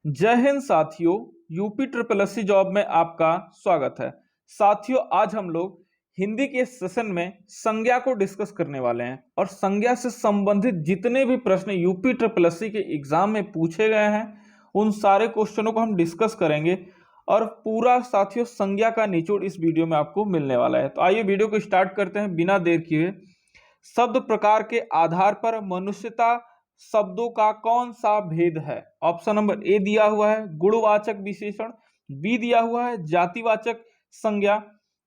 जय हिंद साथियों, UP triple SC job में आपका स्वागत है। साथियों, आज हम लोग हिंदी के सेशन में संज्ञा को डिस्कस करने वाले हैं और संज्ञा से संबंधित जितने भी प्रश्न यूपी ट्रिपल एससी के एग्जाम में पूछे गए हैं उन सारे क्वेश्चनों को हम डिस्कस करेंगे और पूरा साथियों संज्ञा का निचोड़ इस वीडियो में आपको मिलने वाला है। तो आइए वीडियो को स्टार्ट करते हैं बिना देर किए। शब्द प्रकार के आधार पर मनुष्यता शब्दों का कौन सा भेद है? ऑप्शन नंबर ए दिया हुआ है गुणवाचक विशेषण, बी दिया हुआ है जातिवाचक संज्ञा,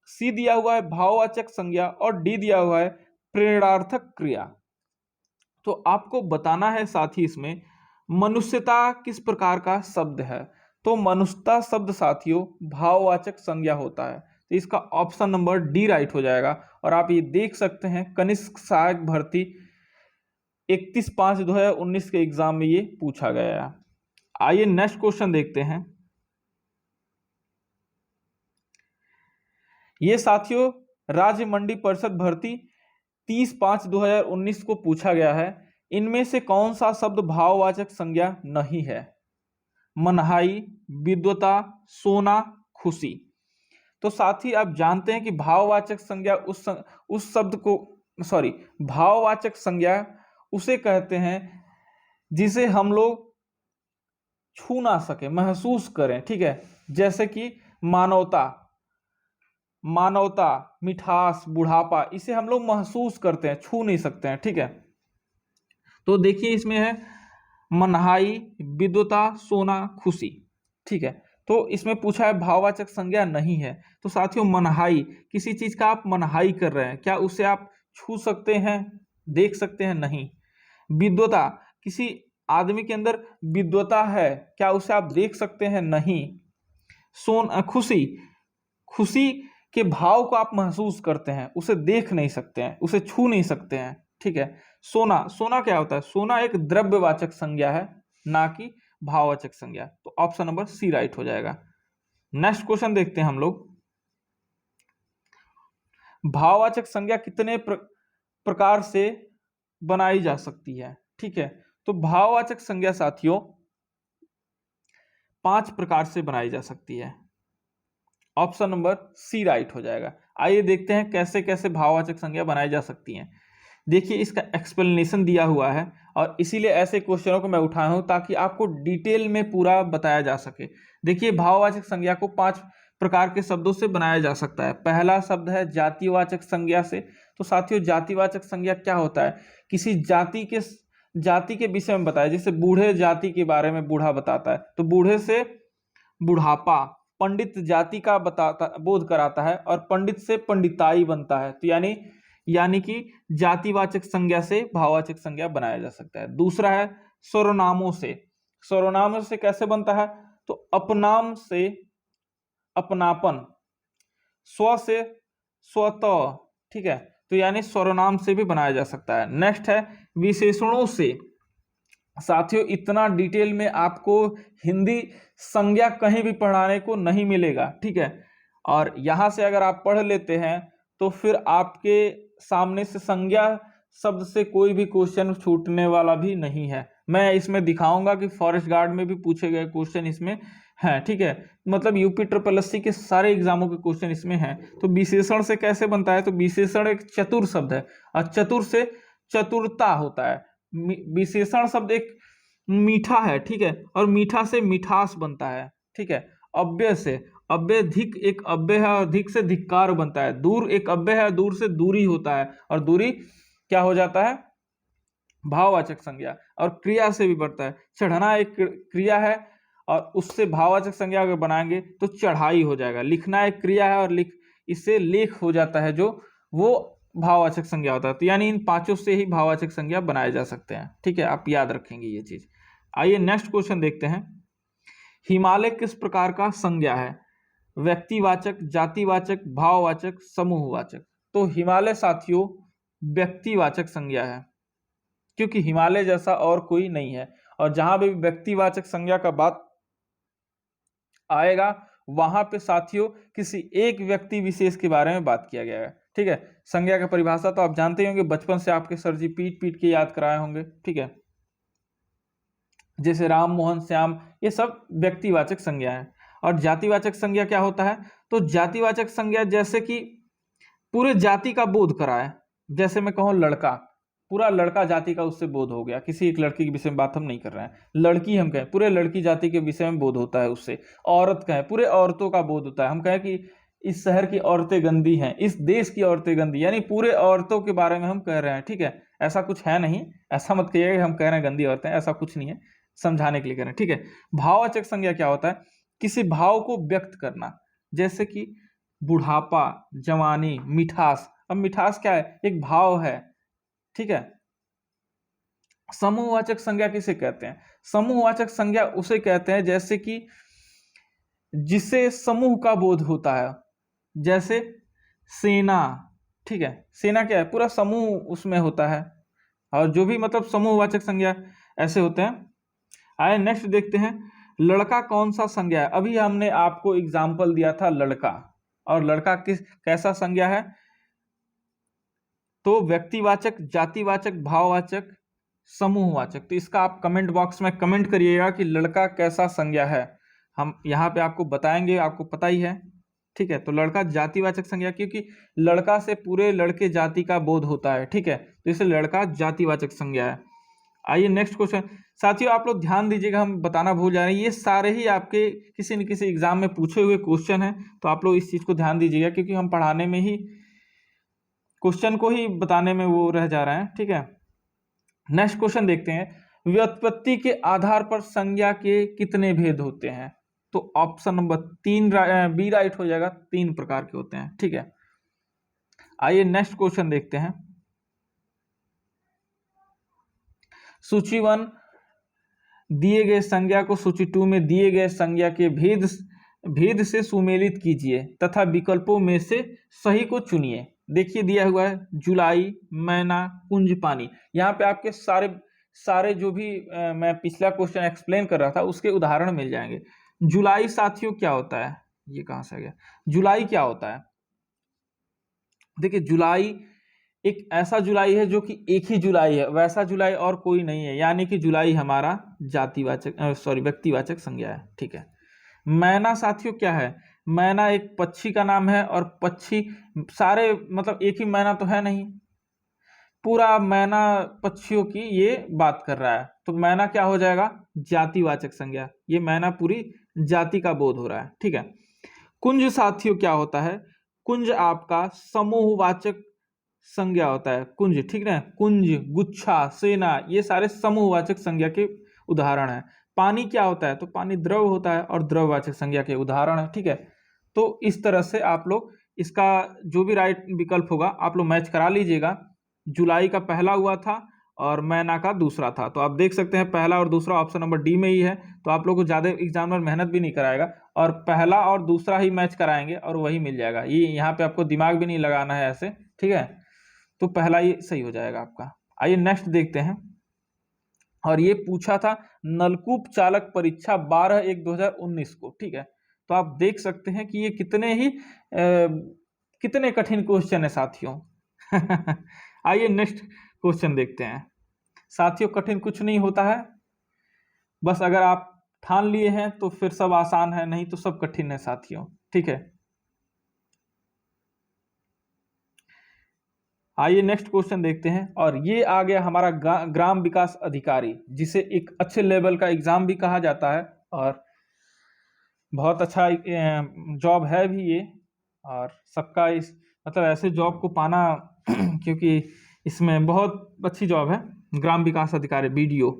सी दिया हुआ है भाववाचक संज्ञा और डी दिया हुआ है प्रेरणार्थक क्रिया। तो आपको बताना है साथ ही इसमें मनुष्यता किस प्रकार का शब्द है। तो मनुष्यता शब्द साथियों भाववाचक संज्ञा होता है, तो इसका ऑप्शन नंबर डी राइट हो जाएगा। और आप ये देख सकते हैं कनिष्क सहायक भर्ती 31/5/2019 के एग्जाम में ये पूछा गया है। आइए नेक्स्ट क्वेश्चन देखते हैं। ये साथियों राज्य मंडी परिषद भर्ती 30/5/2019 को पूछा गया है। इनमें से कौन सा शब्द भाववाचक संज्ञा नहीं है? मनहाई, विद्वता, सोना, खुशी। तो साथी आप जानते हैं कि भाववाचक संज्ञा उस शब्द को भाववाचक संज्ञा उसे कहते हैं जिसे हम लोग छू ना सके, महसूस करें। ठीक है, जैसे कि मानवता, मिठास, बुढ़ापा, इसे हम लोग महसूस करते हैं, छू नहीं सकते हैं। ठीक है, तो देखिए इसमें है मनहाई, विद्वता, सोना, खुशी। ठीक है, तो इसमें पूछा है भाववाचक संज्ञा नहीं है। तो साथियों मनहाई, किसी चीज का आप मनहाई कर रहे हैं, क्या उसे आप छू सकते हैं, देख सकते हैं? नहीं। विद्वता, किसी आदमी के अंदर विद्वता है, क्या उसे आप देख सकते हैं? नहीं। खुशी, खुशी के भाव को आप महसूस करते हैं, उसे देख नहीं सकते हैं, उसे छू नहीं सकते हैं। ठीक है, सोना, सोना क्या होता है? सोना एक द्रव्यवाचक संज्ञा है, ना कि भाववाचक संज्ञा। तो ऑप्शन नंबर सी राइट हो जाएगा। नेक्स्ट क्वेश्चन देखते हैं हम लोग। भाववाचक संज्ञा कितने प्रकार से बनाई जा सकती है? ठीक है, तो भाववाचक संज्ञा साथियों 5 प्रकार से बनाई जा सकती है। ऑप्शन नंबर सी राइट हो जाएगा। आइए देखते हैं कैसे कैसे भाववाचक संज्ञा बनाई जा सकती हैं। देखिए इसका एक्सप्लेनेशन दिया हुआ है और इसीलिए ऐसे क्वेश्चनों को मैं उठाया हूं ताकि आपको डिटेल में पूरा बताया जा सके। देखिए भाववाचक संज्ञा को 5 प्रकार के शब्दों से बनाया जा सकता है। पहला शब्द है जातिवाचक संज्ञा से। तो साथियों जातिवाचक संज्ञा क्या होता है? किसी जाति के विषय में बताया, जैसे बूढ़े जाति के बारे में बूढ़ा बताता है, तो बूढ़े से बुढ़ापा, पंडित जाति का बोध कराता है और पंडित से पंडिताई बनता है। तो यानी कि जातिवाचक संज्ञा से भाववाचक संज्ञा बनाया जा सकता है। दूसरा है सर्वनामों से। सर्वनामों से कैसे बनता है? तो अपनाम से अपनापन, स्व से स्वतः। ठीक है, तो यानी सर्वनाम से भी बनाया जा सकता है। नेक्स्ट है विशेषणों से। साथियों इतना डिटेल में आपको हिंदी संज्ञा कहीं भी पढ़ाने को नहीं मिलेगा। ठीक है, और यहां से अगर आप पढ़ लेते हैं तो फिर आपके सामने से संज्ञा शब्द से कोई भी क्वेश्चन छूटने वाला भी नहीं है। मैं इसमें दिखाऊंगा कि फॉरेस्ट गार्ड में भी पूछे गए क्वेश्चन इसमें हैं। ठीक है, मतलब यूपी ट्रिपल एससी के सारे एग्जामों के क्वेश्चन इसमें हैं। तो विशेषण से कैसे बनता है? तो विशेषण एक चतुर शब्द है और चतुर से चतुरता होता है। विशेषण शब्द एक मीठा है। ठीक है, और मीठा से मिठास बनता है। ठीक है, अव्यय से अव्यय, धिक एक अव्यय है और धिक से धिक्कार बनता है। दूर एक अव्यय है, दूर से दूरी होता है और दूरी क्या हो जाता है? भाववाचक संज्ञा। और क्रिया से भी बढ़ता है। चढ़ना एक क्रिया है और उससे भाववाचक संज्ञा अगर बनाएंगे तो चढ़ाई हो जाएगा। लिखना एक क्रिया है और इससे लेख हो जाता है, जो वो भाववाचक संज्ञा होता है। तो यानी इन 5 से ही भाववाचक संज्ञा बनाए जा सकते हैं। ठीक है, आप याद रखेंगे ये चीज। आइए नेक्स्ट क्वेश्चन देखते हैं। हिमालय किस प्रकार का संज्ञा है? व्यक्तिवाचक, जातिवाचक, भाववाचक, समूहवाचक। तो हिमालय साथियों व्यक्तिवाचक संज्ञा है, क्योंकि हिमालय जैसा और कोई नहीं है। और जहां भी व्यक्तिवाचक संज्ञा का बात आएगा वहां पे साथियों किसी एक व्यक्ति विशेष के बारे में बात किया गया है। ठीक है, संज्ञा का परिभाषा तो आप जानते ही होंगे, बचपन से आपके सर जी पीट पीट के याद कराए होंगे। ठीक है, जैसे राम, मोहन, श्याम, ये सब व्यक्तिवाचक संज्ञा है। और जातिवाचक संज्ञा क्या होता है? तो जातिवाचक संज्ञा जैसे कि पूरे जाति का बोध कराए। जैसे मैं कहूँ लड़का, पूरा लड़का जाति का उससे बोध हो गया, किसी एक लड़की के विषय में बात हम नहीं कर रहे हैं। लड़की हम कहें, पूरे लड़की जाति के विषय में बोध होता है उससे। औरत कहें, पूरे औरतों का बोध होता है। हम कहें कि इस शहर की औरतें गंदी हैं, इस देश की औरतें गंदी, यानी पूरे औरतों के बारे में हम कह रहे हैं, ठीक है। ऐसा कुछ है नहीं, ऐसा मत कहिए कि हम कह रहे हैं गंदी औरतें, ऐसा कुछ नहीं है, समझाने के लिए कह रहे हैं, ठीक है। भाववाचक संज्ञा क्या होता है? किसी भाव को व्यक्त करना, जैसे कि बुढ़ापा, जवानी, मिठास। अब मिठास क्या है? एक भाव है, ठीक है। समूहवाचक संज्ञा किसे कहते हैं? समूहवाचक संज्ञा उसे कहते हैं जैसे कि जिसे समूह का बोध होता है, जैसे सेना, ठीक है। सेना क्या है? पूरा समूह उसमें होता है। और जो भी मतलब समूहवाचक संज्ञा ऐसे होते हैं। आइए नेक्स्ट देखते हैं, लड़का कौन सा संज्ञा है? अभी हमने आपको एग्जाम्पल दिया था लड़का, और लड़का कैसा संज्ञा है? तो व्यक्तिवाचक, जातिवाचक, भाववाचक, समूहवाचक। तो इसका आप कमेंट बॉक्स में कमेंट करिएगा कि लड़का कैसा संज्ञा है। हम यहाँ पे आपको बताएंगे, आपको पता ही है, ठीक है। तो लड़का जातिवाचक संज्ञा, क्योंकि लड़का से पूरे लड़के जाति का बोध होता है, ठीक है। तो इसलिए लड़का जातिवाचक संज्ञा है। आइए नेक्स्ट क्वेश्चन। साथियों आप लोग ध्यान दीजिएगा, हम बताना भूल जा रहे हैं, ये सारे ही आपके किसी न किसी एग्जाम में पूछे हुए क्वेश्चन हैं। तो आप लोग इस चीज को ध्यान दीजिएगा, क्योंकि हम पढ़ाने में ही क्वेश्चन को ही बताने में वो रह जा रहे हैं, ठीक है। नेक्स्ट क्वेश्चन देखते हैं, व्युत्पत्ति के आधार पर संज्ञा के कितने भेद होते हैं? तो ऑप्शन नंबर 3 बी राइट हो जाएगा। 3 प्रकार के होते हैं, ठीक है। आइए नेक्स्ट क्वेश्चन देखते हैं। सूची 1 दिए गए संज्ञा को सूची 2 में दिए गए संज्ञा के भेद से सुमेलित कीजिए तथा विकल्पों में से सही को चुनिए। देखिए दिया हुआ है जुलाई, मैना, कुंज, पानी। यहाँ पे आपके सारे जो भी मैं पिछला क्वेश्चन एक्सप्लेन कर रहा था उसके उदाहरण मिल जाएंगे। जुलाई साथियों क्या होता है? ये कहां से आ गया? जुलाई क्या होता है? देखिए जुलाई एक ऐसा जुलाई है जो कि एक ही जुलाई है, वैसा जुलाई और कोई नहीं है, यानी कि जुलाई हमारा व्यक्तिवाचक संज्ञा है, ठीक है। मैना साथियों क्या है? मैना एक पक्षी का नाम है, और पक्षी सारे मतलब एक ही मैना तो है नहीं, पूरा मैना पक्षियों की ये बात कर रहा है। तो मैना क्या हो जाएगा? जातिवाचक संज्ञा। ये मैना पूरी जाति का बोध हो रहा है, ठीक है। कुंज साथियों क्या होता है? कुंज आपका समूहवाचक संज्ञा होता है, कुंज, ठीक है। कुंज, गुच्छा, सेना, ये सारे समूहवाचक संज्ञा के उदाहरण है। पानी क्या होता है? तो पानी द्रव होता है और द्रववाचक संज्ञा के उदाहरण है, ठीक है। तो इस तरह से आप लोग इसका जो भी राइट विकल्प होगा आप लोग मैच करा लीजिएगा। जुलाई का पहला हुआ था और मैना का दूसरा था, तो आप देख सकते हैं पहला और दूसरा ऑप्शन नंबर डी में ही है। तो आप लोग को ज्यादा एग्जामिनर मेहनत भी नहीं कराएगा, और पहला और दूसरा ही मैच कराएंगे और वही मिल जाएगा। ये यहाँ पे आपको दिमाग भी नहीं लगाना है ऐसे, ठीक है। तो पहला ही सही हो जाएगा आपका। आइए नेक्स्ट देखते हैं, और ये पूछा था नलकूप चालक परीक्षा 12/1/2019 को, ठीक है। तो आप देख सकते हैं कि ये कितने कठिन क्वेश्चन है साथियों। आइए नेक्स्ट क्वेश्चन देखते हैं। साथियों कठिन कुछ नहीं होता है, बस अगर आप ठान लिए हैं तो फिर सब आसान है, नहीं तो सब कठिन है साथियों, ठीक है। आइए नेक्स्ट क्वेश्चन देखते हैं, और ये आ गया हमारा ग्राम विकास अधिकारी, जिसे एक अच्छे लेवल का एग्जाम भी कहा जाता है, और बहुत अच्छा जॉब है भी ये, और सबका इस मतलब ऐसे जॉब को पाना क्योंकि इसमें बहुत अच्छी जॉब है, ग्राम विकास अधिकारी BDO।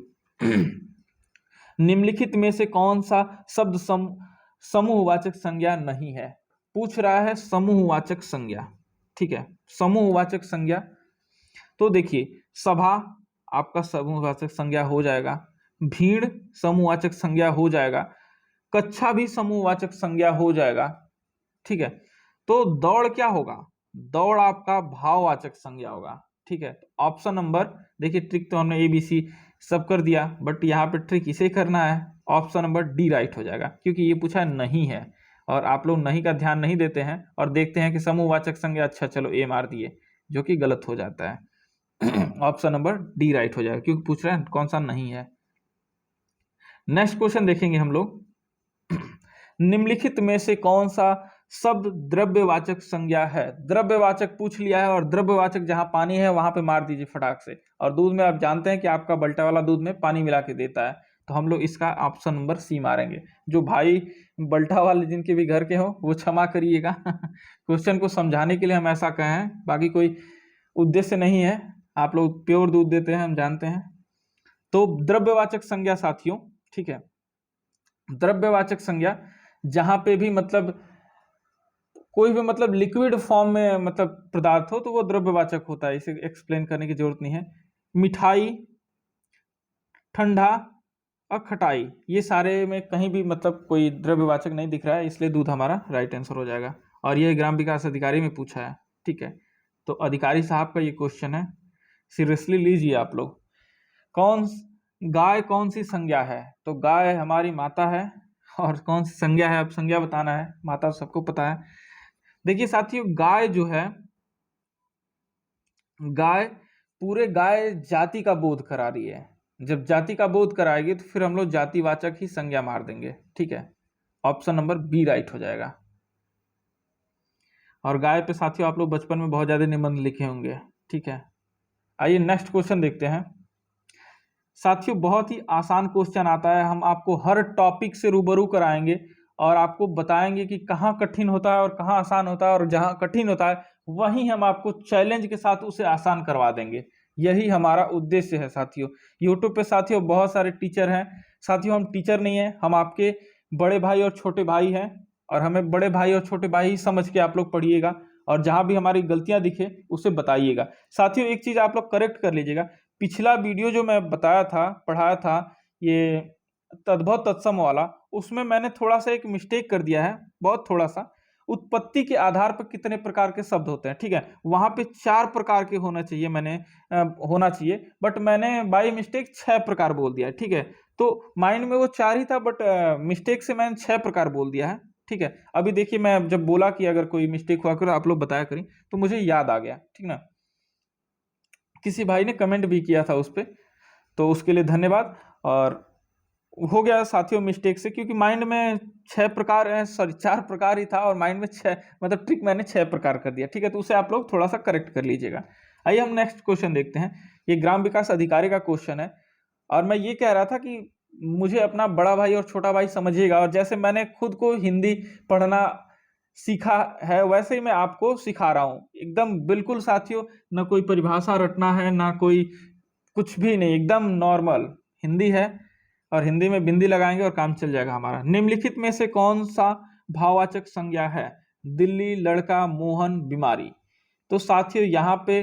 निम्नलिखित में से कौन सा शब्द समूहवाचक संज्ञा नहीं है? पूछ रहा है समूहवाचक संज्ञा, ठीक है। समूहवाचक संज्ञा, तो देखिए सभा आपका समूहवाचक संज्ञा हो जाएगा, भीड़ समूहवाचक संज्ञा हो जाएगा, कक्षा भी समूहवाचक संज्ञा हो जाएगा, ठीक है। तो दौड़ क्या होगा? दौड़ आपका भाववाचक संज्ञा होगा, ठीक है। ऑप्शन नंबर, देखिए ट्रिक तो हमने ABC सब कर दिया, बट यहाँ पे ट्रिक इसे करना है। ऑप्शन नंबर डी राइट हो जाएगा, क्योंकि ये पूछा नहीं है, और आप लोग नहीं का ध्यान नहीं देते हैं और देखते हैं कि समूहवाचक संज्ञा, अच्छा चलो A मार दिए, जो कि गलत हो जाता है। ऑप्शन नंबर डी राइट हो जाएगा, क्योंकि पूछ रहे हैं कौन सा नहीं है। नेक्स्ट क्वेश्चन देखेंगे हम लोग। निम्नलिखित में से कौन सा शब्द द्रव्यवाचक संज्ञा है? द्रव्यवाचक पूछ लिया है, और द्रव्यवाचक जहां पानी है वहां पे मार दीजिए फटाक से। और दूध में आप जानते हैं कि आपका बल्टा वाला दूध में पानी मिला के देता है, तो हम लोग इसका ऑप्शन नंबर सी मारेंगे। जो भाई बल्टा वाले जिनके भी घर के हो वो क्षमा करिएगा क्वेश्चन को समझाने के लिए हम ऐसा कहे हैं, बाकी कोई उद्देश्य नहीं है। आप लोग प्योर दूध देते हैं, हम जानते हैं। तो द्रव्यवाचक संज्ञा साथियों, ठीक है, द्रव्यवाचक संज्ञा जहां पे भी मतलब कोई भी मतलब लिक्विड फॉर्म में मतलब पदार्थ हो तो वो द्रव्यवाचक होता है, इसे एक्सप्लेन करने की जरूरत नहीं है। मिठाई, ठंडा और खटाई, ये सारे में कहीं भी मतलब कोई द्रव्यवाचक नहीं दिख रहा है, इसलिए दूध हमारा राइट आंसर हो जाएगा। और ये ग्राम विकास अधिकारी में पूछा है, ठीक है। तो अधिकारी साहब का ये क्वेश्चन है, सीरियसली लीजिए आप लोग। गाय कौन सी संज्ञा है? तो गाय हमारी माता है। और कौन सी संज्ञा है, अब संज्ञा बताना है, माता तो सबको पता है। देखिए साथियों, गाय जो है, गाय पूरे गाय जाति का बोध करा रही है। जब जाति का बोध कराएगी तो फिर हम लोग जातिवाचक ही संज्ञा मार देंगे, ठीक है। ऑप्शन नंबर बी राइट हो जाएगा। और गाय पे साथियों आप लोग बचपन में बहुत ज्यादा निबंध लिखे होंगे, ठीक है। आइए नेक्स्ट क्वेश्चन देखते हैं साथियों। बहुत ही आसान क्वेश्चन आता है, हम आपको हर टॉपिक से रूबरू कराएंगे और आपको बताएंगे कि कहाँ कठिन होता है और कहाँ आसान होता है, और जहाँ कठिन होता है वहीं हम आपको चैलेंज के साथ उसे आसान करवा देंगे। यही हमारा उद्देश्य है साथियों। यूट्यूब पे साथियों बहुत सारे टीचर हैं। साथियों हम टीचर नहीं हैं, हम आपके बड़े भाई और छोटे भाई हैं, और हमें बड़े भाई और छोटे भाई ही समझ के आप लोग पढ़िएगा, और जहां भी हमारी गलतियां दिखे उसे बताइएगा। साथियों एक चीज आप लोग करेक्ट कर लीजिएगा, पिछला वीडियो जो मैं बताया था, पढ़ाया था, ये तद्भव तत्सम वाला, उसमें मैंने थोड़ा सा एक मिस्टेक कर दिया है, बहुत थोड़ा सा। उत्पत्ति के आधार पर कितने प्रकार के शब्द होते हैं, ठीक है, वहां पे 4 प्रकार के होना चाहिए, होना चाहिए, बट मैंने बाई मिस्टेक 6 प्रकार बोल दिया है, ठीक है। तो माइंड में वो 4 ही था, बट मिस्टेक से मैंने 6 प्रकार बोल दिया है, ठीक है। अभी देखिए मैं जब बोला कि अगर कोई मिस्टेक हुआ करो आप लोग बताया करें, तो मुझे याद आ गया, ठीक ना। किसी भाई ने कमेंट भी किया था उस पर, तो उसके लिए धन्यवाद। और हो गया साथियों मिस्टेक से, क्योंकि माइंड में 6 प्रकार है, सॉरी 4 प्रकार ही था, और माइंड में 6 मतलब ट्रिक मैंने 6 प्रकार कर दिया, ठीक है। तो उसे आप लोग थोड़ा सा करेक्ट कर लीजिएगा। आइए हम नेक्स्ट क्वेश्चन देखते हैं। ये ग्राम विकास अधिकारी का क्वेश्चन है, और मैं ये कह रहा था कि मुझे अपना बड़ा भाई और छोटा भाई समझिएगा, और जैसे मैंने खुद को हिंदी पढ़ना सीखा है वैसे ही मैं आपको सिखा रहा हूँ, एकदम बिल्कुल साथियों, ना कोई परिभाषा रटना है, ना कोई कुछ भी नहीं, एकदम नॉर्मल हिंदी है, और हिंदी में बिंदी लगाएंगे और काम चल जाएगा हमारा। निम्नलिखित में से कौन सा भाववाचक संज्ञा है? दिल्ली, लड़का, मोहन, बीमारी। तो साथियों यहाँ पे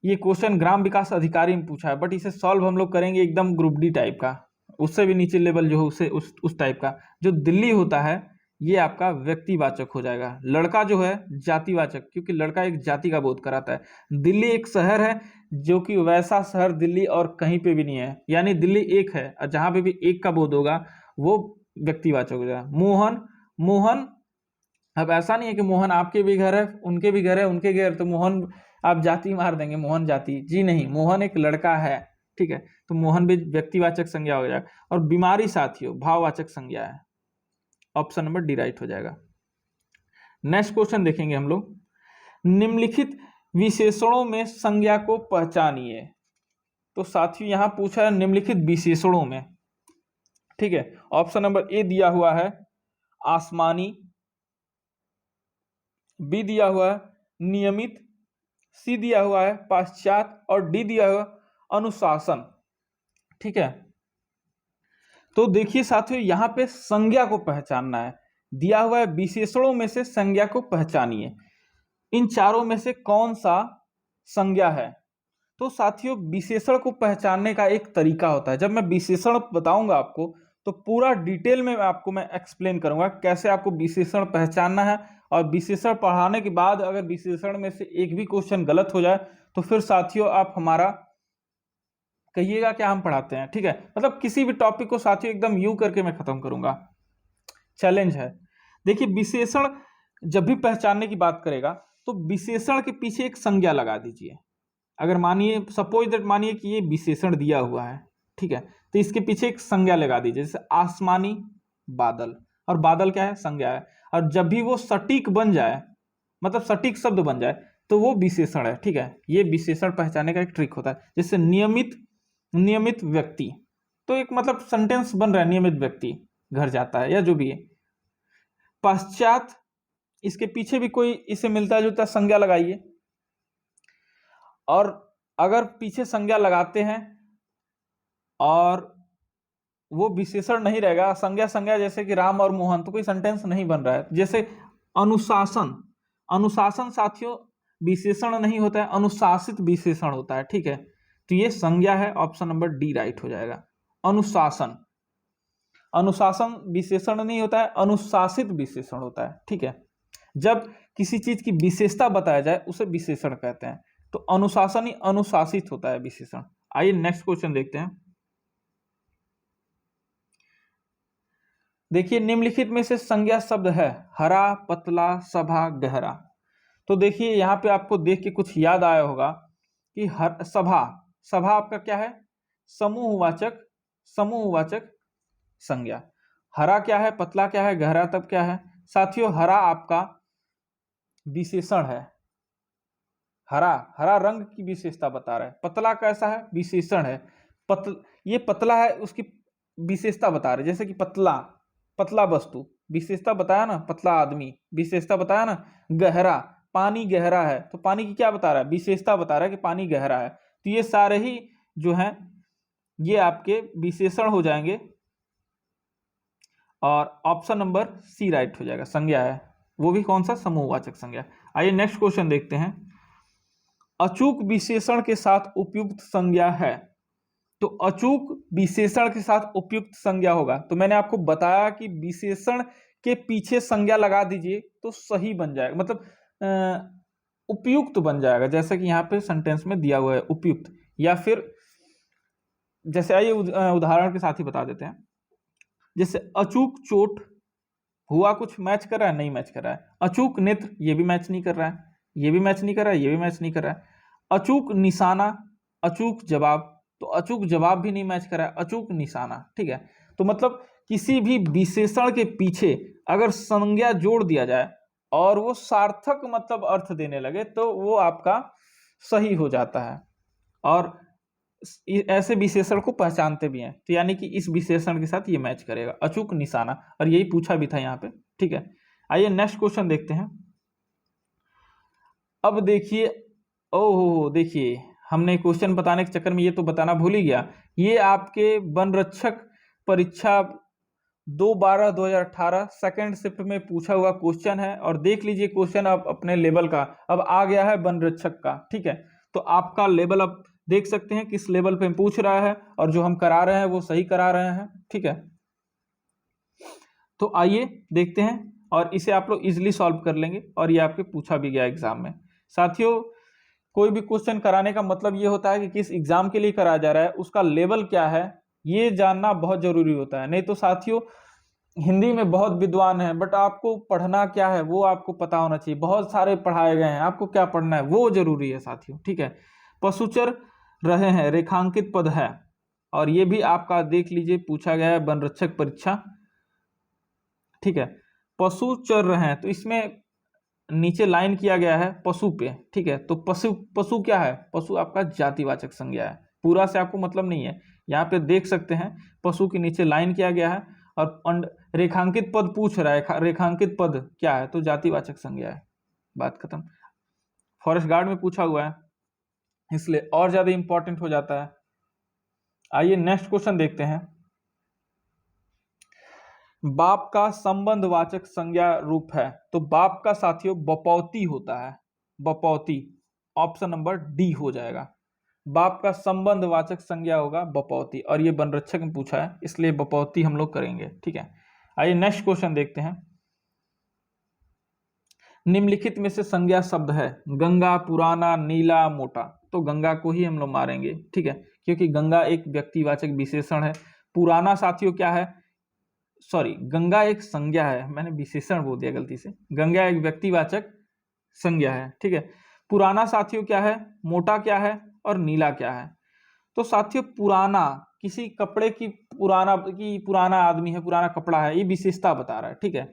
ये क्वेश्चन ग्राम विकास अधिकारी में पूछा है, बट इसे सॉल्व हम लोग करेंगे एकदम ग्रुप डी टाइप का, उससे भी नीचे लेवल जो है उसे उस टाइप का। जो दिल्ली होता है ये आपका व्यक्तिवाचक हो जाएगा। लड़का जो है जातिवाचक, क्योंकि लड़का एक जाति का बोध कराता है। दिल्ली एक शहर है, जो कि वैसा शहर दिल्ली और कहीं पे भी नहीं है, यानी दिल्ली एक है, और जहां पे भी एक का बोध होगा वो व्यक्तिवाचक हो जाएगा। मोहन, मोहन अब ऐसा नहीं है कि मोहन आपके भी घर है, उनके भी घर है, उनके घर, तो मोहन आप जाति मार देंगे, मोहन जाति, जी नहीं, मोहन एक लड़का है, ठीक है। तो मोहन भी व्यक्तिवाचक संज्ञा हो जाएगा। और बीमारी साथियों भाववाचक संज्ञा है, ऑप्शन नंबर डी राइट हो जाएगा। नेक्स्ट क्वेश्चन देखेंगे हम लोग। निम्नलिखित विशेषणों में संज्ञा को पहचानिए। तो साथियों यहां पूछा है निम्नलिखित विशेषणों में, ठीक है। ऑप्शन नंबर ए दिया हुआ है आसमानी, बी दिया हुआ है नियमित, सी दिया हुआ है पाश्चात्य, और डी दिया हुआ अनुशासन, ठीक है। तो देखिए साथियों यहां पे संज्ञा को पहचानना है, दिया हुआ है विशेषणों में से संज्ञा को पहचानिए, इन चारों में से कौन सा संज्ञा है। तो साथियों विशेषण को पहचानने का एक तरीका होता है, जब मैं विशेषण बताऊंगा आपको तो पूरा डिटेल में आपको मैं एक्सप्लेन करूंगा कैसे आपको विशेषण पहचानना है। और विशेषण पढ़ाने के बाद अगर विशेषण में से एक भी क्वेश्चन गलत हो जाए तो फिर साथियों आप हमारा कहिएगा क्या हम पढ़ाते हैं, ठीक है। मतलब किसी भी टॉपिक को साथियों एकदम यू करके मैं खत्म करूंगा, चैलेंज है। देखिए विशेषण जब भी पहचानने की बात करेगा तो विशेषण के पीछे एक संज्ञा लगा दीजिए। अगर मानिए सपोज दैट, मानिए कि ये विशेषण दिया हुआ है, ठीक है। तो इसके पीछे एक संज्ञा लगा दीजिए, जैसे आसमानी बादल, और बादल क्या है, संज्ञा है। और जब भी वो सटीक बन जाए, मतलब सटीक शब्द बन जाए, तो वो विशेषण है, ठीक है। ये विशेषण पहचानने का एक ट्रिक होता है। जैसे नियमित व्यक्ति, तो एक मतलब सेंटेंस बन रहा है, नियमित व्यक्ति घर जाता है, या जो भी है। पश्चात, इसके पीछे भी कोई इससे मिलता जुलता संज्ञा लगाइए, और अगर पीछे संज्ञा लगाते हैं और वो विशेषण नहीं रहेगा, संज्ञा जैसे कि राम और मोहन, तो कोई सेंटेंस नहीं बन रहा है। जैसे अनुशासन साथियों विशेषण नहीं होता है, अनुशासित विशेषण होता है, ठीक है। तो ये संज्ञा है, ऑप्शन नंबर डी राइट हो जाएगा। अनुशासन विशेषण नहीं होता है, अनुशासित विशेषण होता है, ठीक है। जब किसी चीज की विशेषता बताया जाए उसे विशेषण कहते हैं। तो अनुशासन ही अनुशासित होता है विशेषण। आइए नेक्स्ट क्वेश्चन देखते हैं। देखिए निम्नलिखित में से संज्ञा शब्द है हरा, पतला, सभा, गहरा। तो देखिए यहाँ पे आपको देख के कुछ याद आया होगा कि सभा आपका क्या है, समूहवाचक संज्ञा। हरा क्या है, पतला क्या है, गहरा तब क्या है साथियों, हरा आपका विशेषण है। हरा रंग की विशेषता बता रहा है। पतला कैसा है, विशेषण है। ये पतला है, उसकी विशेषता बता रहे, जैसे कि पतला वस्तु, विशेषता बताया ना, पतला आदमी, विशेषता बताया ना। गहरा, पानी गहरा है, तो पानी की क्या बता रहा है, विशेषता बता रहा है कि पानी गहरा है। तो ये सारे ही जो हैं ये आपके विशेषण हो जाएंगे, और ऑप्शन नंबर सी राइट हो जाएगा, संज्ञा है, वो भी कौन सा, समूहवाचक संज्ञा। आइए नेक्स्ट क्वेश्चन देखते हैं। अचूक विशेषण के साथ उपयुक्त संज्ञा है, तो अचूक विशेषण के साथ उपयुक्त संज्ञा होगा। तो मैंने आपको बताया कि विशेषण के पीछे संज्ञा लगा दीजिए तो सही बन जाएगा, मतलब उपयुक्त बन जाएगा, जैसे कि यहाँ पे सेंटेंस में दिया हुआ है उपयुक्त। या फिर जैसे आइए उदाहरण के साथ ही बता देते हैं। जैसे अचूक चोट, हुआ कुछ मैच कर रहा है, नहीं मैच कर रहा है। अचूक नेत्र, ये भी मैच नहीं कर रहा है, ये भी मैच नहीं कर रहा है, ये भी मैच नहीं कर रहा है। अचूक निशाना, अचूक जवाब, तो अचूक जवाब भी नहीं मैच कर रहा है, अचूक निशाना, ठीक है। तो मतलब किसी भी विशेषण के पीछे अगर संज्ञा जोड़ दिया जाए और वो सार्थक मतलब अर्थ देने लगे तो वो आपका सही हो जाता है, और ऐसे विशेषण को पहचानते भी हैं। तो यानी कि इस विशेषण के साथ ये मैच करेगा, अचूक निशाना, और यही पूछा भी था यहाँ पे, ठीक है। आइए नेक्स्ट क्वेश्चन देखते हैं। अब देखिए, ओहो देखिए, हमने क्वेश्चन बताने के चक्कर में ये तो बताना भूल ही गया, ये आपके वन रक्षक परीक्षा 2/12/2018 सेकंड शिफ्ट में पूछा हुआ क्वेश्चन है। और देख लीजिए क्वेश्चन आप अपने लेवल का अब आ गया है, वन रक्षक का, ठीक है। तो आपका लेवल अब देख सकते हैं किस लेवल पे पूछ रहा है, और जो हम करा रहे हैं वो सही करा रहे हैं, ठीक है। तो आइए देखते हैं, और इसे आप लोग इजिली सॉल्व कर लेंगे, और ये आपके पूछा भी गया एग्जाम में। साथियों कोई भी क्वेश्चन कराने का मतलब ये होता है कि किस एग्जाम के लिए कराया जा रहा है, उसका लेवल क्या है, ये जानना बहुत जरूरी होता है। नहीं तो साथियों हिंदी में बहुत विद्वान है, बट आपको पढ़ना क्या है वो आपको पता होना चाहिए। बहुत सारे पढ़ाए गए हैं, आपको क्या पढ़ना है वो जरूरी है साथियों, ठीक है। पशुचर रहे हैं, रेखांकित पद है, और ये भी आपका देख लीजिए पूछा गया है वन रक्षक परीक्षा, ठीक है। पशु चर रहे हैं, तो इसमें नीचे लाइन किया गया है पशु पे, ठीक है। तो पशु क्या है, पशु आपका जातिवाचक संज्ञा है, पूरा से आपको मतलब नहीं है। यहाँ पे देख सकते हैं पशु के नीचे लाइन किया गया है, और रेखांकित पद पूछ रहा है, रेखांकित पद क्या है, तो जातिवाचक संज्ञा है, बात खत्म। फॉरेस्ट गार्ड में पूछा हुआ है इसलिए और ज्यादा इंपॉर्टेंट हो जाता है। आइए नेक्स्ट क्वेश्चन देखते हैं। बाप का संबंधवाचक संज्ञा रूप है, तो बाप का साथियों बपौती होता है, बपौती, ऑप्शन नंबर डी हो जाएगा। बाप का संबंधवाचक संज्ञा होगा बपौती, और ये वन रक्षक में पूछा है इसलिए बपौती हम लोग करेंगे, ठीक है। आइए नेक्स्ट क्वेश्चन देखते हैं। निम्नलिखित में से संज्ञा शब्द है गंगा, पुराना, नीला, मोटा। तो गंगा को ही हम लोग मारेंगे, ठीक है, क्योंकि गंगा एक व्यक्तिवाचक विशेषण है। पुराना साथियों क्या है, सॉरी गंगा एक संज्ञा है, मैंने विशेषण बोल दिया गलती से, गंगा एक व्यक्तिवाचक संज्ञा है, ठीक है। पुराना साथियों क्या है, मोटा क्या है, और नीला क्या है। तो साथियों पुराना किसी कपड़े की पुराना आदमी है, पुराना कपड़ा है, ये विशेषता बता रहा है, ठीक है,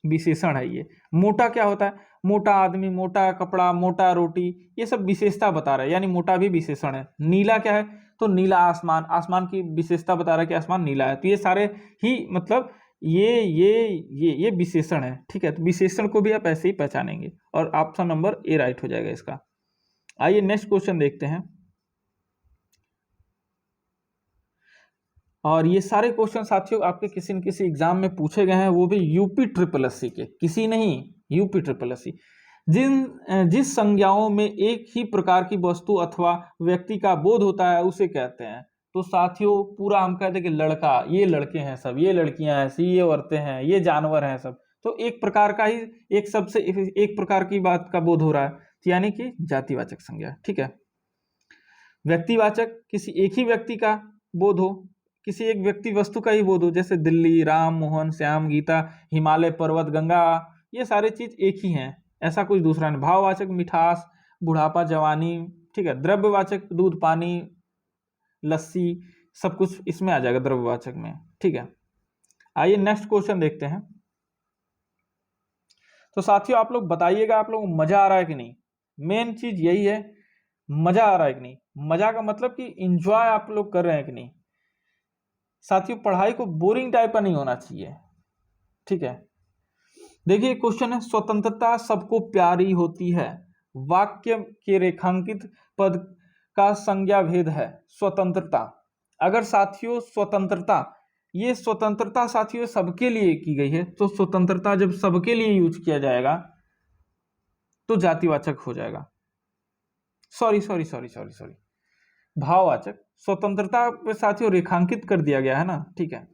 विशेषण है ये। मोटा क्या होता है, मोटा आदमी, मोटा कपड़ा, मोटा रोटी, ये सब विशेषता बता रहा है, यानी मोटा भी विशेषण है। नीला क्या है, तो नीला आसमान, आसमान की विशेषता बता रहा है कि आसमान नीला है। तो ये सारे ही मतलब ये विशेषण है, ठीक है। तो विशेषण को भी आप ऐसे ही पहचानेंगे और ऑप्शन नंबर ए राइट हो जाएगा इसका। आइए नेक्स्ट क्वेश्चन देखते हैं। और ये सारे क्वेश्चन साथियों आपके किसी न किसी एग्जाम में पूछे गए हैं, वो भी यूपी ट्रिपल एससी के, किसी नहीं, यूपी ट्रिपल एससी। जिस संज्ञाओं में एक ही प्रकार की वस्तु अथवा व्यक्ति का बोध होता है उसे कहते हैं। तो साथियों पूरा हम कहते हैं कि लड़का, ये लड़के हैं सब, ये लड़कियां हैं, ये औरतें हैं, ये जानवर हैं सब, तो एक प्रकार का ही, एक सबसे एक प्रकार की बात का बोध हो रहा है, यानी कि जातिवाचक संज्ञा, ठीक है। व्यक्तिवाचक किसी एक ही व्यक्ति का बोध हो, किसी एक व्यक्ति वस्तु का ही बोध हो, जैसे दिल्ली, राम, मोहन, श्याम, गीता, हिमालय, पर्वत, गंगा, ये सारे चीज एक ही हैं, ऐसा कुछ दूसरा नहीं। भाववाचक मिठास, बुढ़ापा, जवानी, ठीक है। द्रव्यवाचक दूध, पानी, लस्सी, सब कुछ इसमें आ जाएगा द्रव्यवाचक में, ठीक है। आइए नेक्स्ट क्वेश्चन देखते हैं। तो साथियों आप लोग बताइएगा, आप लोग मजा आ रहा है कि नहीं, मेन चीज यही है, मजा आ रहा है कि नहीं। मजा का मतलब कि इंजॉय आप लोग कर रहे हैं कि नहीं। साथियों पढ़ाई को बोरिंग टाइप का नहीं होना चाहिए, ठीक है। देखिए क्वेश्चन है, स्वतंत्रता सबको प्यारी होती है, वाक्य के रेखांकित पद का संज्ञा भेद है स्वतंत्रता। अगर साथियों स्वतंत्रता, ये स्वतंत्रता साथियों सबके लिए की गई है, तो स्वतंत्रता जब सबके लिए यूज किया जाएगा तो जातिवाचक हो जाएगा। सॉरी, भाववाचक। स्वतंत्रता पे साथियों रेखांकित कर दिया गया है ना, ठीक है,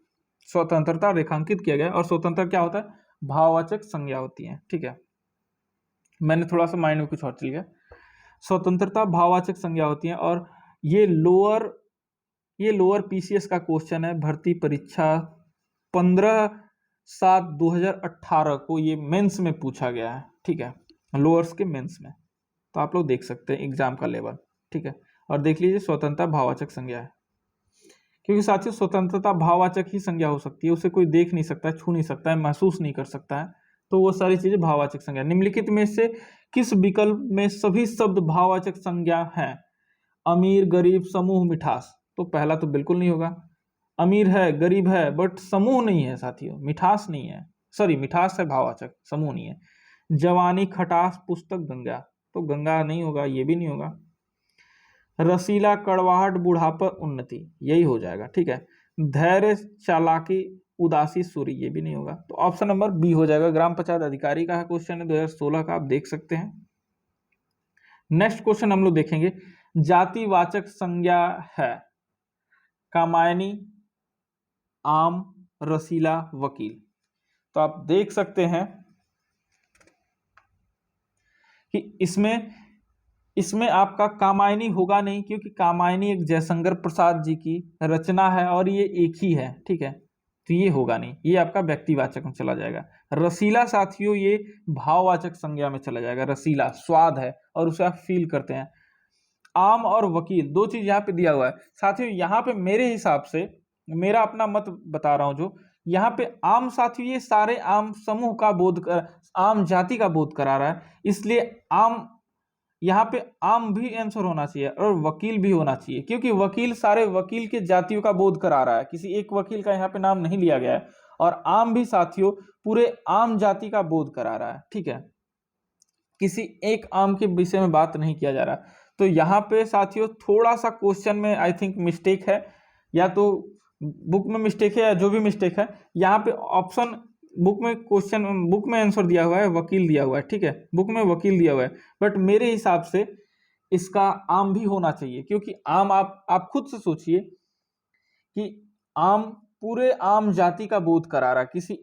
स्वतंत्रता रेखांकित किया गया, और स्वतंत्र क्या होता है, भाववाचक संज्ञा होती है, ठीक है। मैंने थोड़ा सा माइंड में कुछ और चल गया। स्वतंत्रता भाववाचक संज्ञा होती है, और ये लोअर पीसीएस का क्वेश्चन है, भर्ती परीक्षा 15/7/2018 को ये मेंस में पूछा गया है, ठीक है, लोअर्स के मेंस में। तो आप लोग देख सकते हैं एग्जाम का लेवल, ठीक है। और देख लीजिए स्वतंत्रता भाववाचक संज्ञा है, क्योंकि साथियों स्वतंत्रता भाववाचक ही संज्ञा हो सकती है, उसे कोई देख नहीं सकता है, छू नहीं सकता है, महसूस नहीं कर सकता है, तो वो सारी चीजें भाववाचक संज्ञा। निम्नलिखित में से किस विकल्प में सभी शब्द भाववाचक संज्ञा हैं। अमीर, गरीब, समूह, मिठास। तो पहला तो बिल्कुल नहीं होगा, अमीर है, गरीब है, बट समूह नहीं है साथियों, मिठास नहीं है, सॉरी मिठास है भाववाचक, समूह नहीं है। जवानी, खटास, पुस्तक, गंगा, तो गंगा नहीं होगा, ये भी नहीं होगा। रसीला, कड़वाहट, बुढ़ापा, उन्नति, यही हो जाएगा, ठीक है। धैर्य, चालाकी, उदासी, सूर्य, ये भी नहीं होगा, तो ऑप्शन नंबर बी हो जाएगा। ग्राम पंचायत अधिकारी का है क्वेश्चन है 2016 का, आप देख सकते हैं। नेक्स्ट क्वेश्चन हम लोग देखेंगे, जातिवाचक संज्ञा है कामायनी, आम, रसीला, वकील। तो आप देख सकते हैं कि इसमें आपका कामायनी होगा नहीं, क्योंकि कामायनी एक जयशंकर प्रसाद जी की रचना है और ये एक ही है, ठीक है, तो ये होगा नहीं, ये आपका व्यक्तिवाचक में चला जाएगा। रसीला साथियों ये भाववाचक संज्ञा में चला जाएगा, रसीला स्वाद है और उसे आप फील करते हैं। आम और वकील, दो चीज यहाँ पे दिया हुआ है साथियों, यहाँ पे मेरे हिसाब से, मेरा अपना मत बता रहा हूं, जो यहाँ पे आम साथियों ये सारे आम समूह का बोध कर, आम जाति का बोध करा रहा है, इसलिए आम, यहाँ पे आम भी आंसर होना चाहिए और वकील भी होना चाहिए, क्योंकि वकील सारे वकील के जातियों का बोध करा रहा है, किसी एक वकील का यहाँ पे नाम नहीं लिया गया है। और आम भी साथियों पूरे आम जाति का बोध करा रहा है, ठीक है, किसी एक आम के विषय में बात नहीं किया जा रहा। तो यहाँ पे साथियों थोड़ा सा क्वेश्चन में आई थिंक मिस्टेक है, या तो बुक में मिस्टेक है या जो भी मिस्टेक है, यहाँ पे ऑप्शन बुक में आंसर दिया हुआ है वकील दिया हुआ है, ठीक है, बुक में वकील दिया हुआ है, बट मेरे हिसाब से इसका आम भी होना चाहिए, क्योंकि आम आप खुद से सोचिए कि आम पूरे आम जाति का बोध करा रहा है, किसी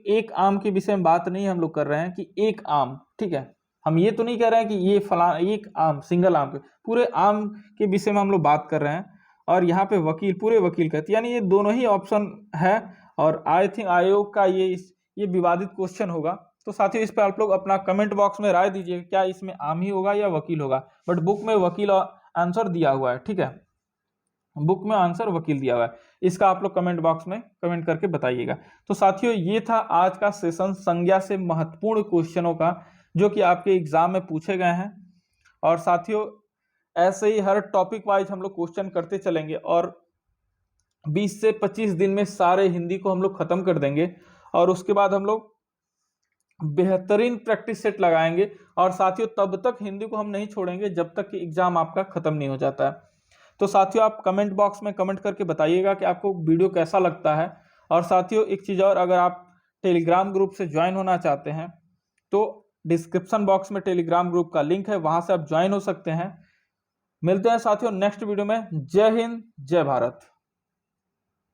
एक आम के विषय में बात नहीं हम लोग कर रहे हैं कि एक आम, ठीक है, हम ये तो नहीं कह रहे हैं कि ये फला एक आम, सिंगल आम के, पूरे आम के विषय में हम लोग बात कर रहे हैं, और यहाँ पे वकील पूरे वकील कहते, यानी ये दोनों ही ऑप्शन है, और आई थिंक आयोग का ये विवादित क्वेश्चन होगा। तो साथियों इस पर आप लोग अपना कमेंट बॉक्स में राय दीजिए, क्या इसमें आम ही होगा या वकील होगा, बट बुक में वकील आंसर दिया हुआ है, ठीक है। बुक में आंसर वकील दिया हुआ है। इसका आप लोग कमेंट बॉक्स में कमेंट करके बताइएगा। तो साथियों ये था आज का सेशन संज्ञा से महत्वपूर्ण क्वेश्चनों का, जो कि आपके एग्जाम में पूछे गए हैं। और साथियों ऐसे ही हर टॉपिक वाइज हम लोग क्वेश्चन करते चलेंगे और 20 से 25 दिन में सारे हिंदी को हम लोग खत्म कर देंगे और उसके बाद हम लोग बेहतरीन प्रैक्टिस सेट लगाएंगे। और साथियों तब तक हिंदी को हम नहीं छोड़ेंगे जब तक कि एग्जाम आपका खत्म नहीं हो जाता है। तो साथियों आप कमेंट बॉक्स में कमेंट करके बताइएगा कि आपको वीडियो कैसा लगता है। और साथियों एक चीज़ और, अगर आप टेलीग्राम ग्रुप से ज्वाइन होना चाहते हैं तो डिस्क्रिप्शन बॉक्स में टेलीग्राम ग्रुप का लिंक है, वहां से आप ज्वाइन हो सकते हैं। मिलते हैं साथियों नेक्स्ट वीडियो में। जय हिंद, जय भारत।